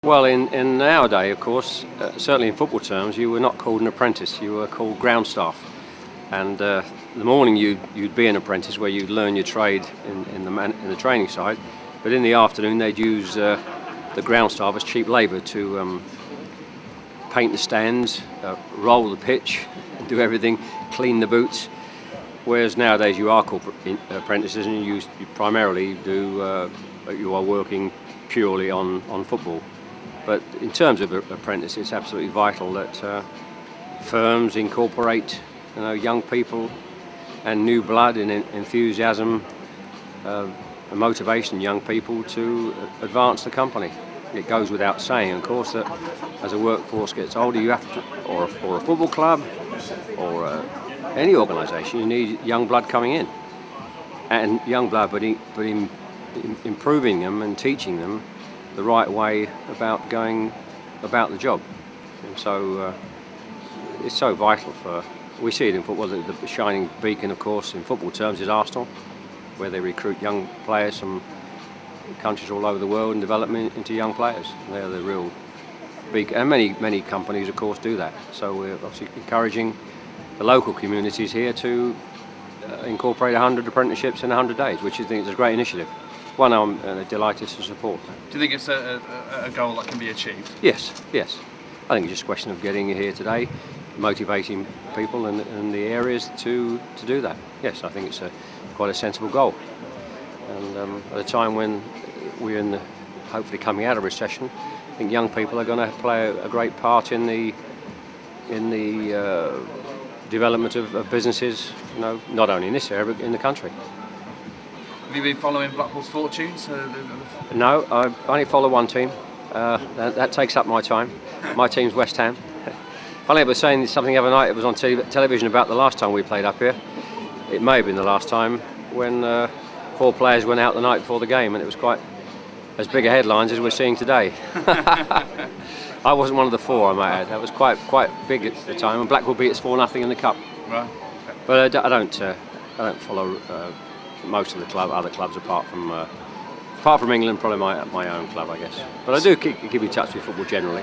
Well, in our day, of course, certainly in football terms, you were not called an apprentice, you were called ground staff. And the morning you'd be an apprentice where you'd learn your trade in the training side, but in the afternoon they'd use the ground staff as cheap labour to paint the stands, roll the pitch, do everything, clean the boots. Whereas nowadays you are called apprentices and you primarily do, you are working purely on football. But in terms of apprentice, it's absolutely vital that firms incorporate young people and new blood and enthusiasm and motivation young people to advance the company. It goes without saying, of course, that as a workforce gets older, you have to, or a football club, or any organisation, you need young blood coming in, and young blood, but improving them and teaching them the right way about going about the job. And so it's so vital for. We see it in football. The shining beacon, of course, in football terms, is Arsenal, where they recruit young players from countries all over the world and develop them into young players. They're the real beacon, and many companies, of course, do that. So we're obviously encouraging the local communities here to incorporate 100 apprenticeships in 100 days, which I think is a great initiative. One I'm delighted to support. Do you think it's a goal that can be achieved? Yes. I think it's just a question of getting here today, motivating people in the areas to do that. Yes, I think it's quite a sensible goal. And at a time when we're hopefully coming out of recession, I think young people are going to play a great part in the development of businesses, not only in this area but in the country. Have you been following Blackpool's fortunes? No, I only follow one team. That takes up my time. My team's West Ham. Funny, I was saying something the other night. It was on television about the last time we played up here. It may have been the last time when 4 players went out the night before the game, and it was quite as big a headlines as we're seeing today. I wasn't one of the 4, I might add. That was quite big at the time, and Blackpool beat us 4-0 in the cup. Right. But I don't follow most of the other clubs apart from England, probably my own club, I guess. But I do keep in touch with football generally.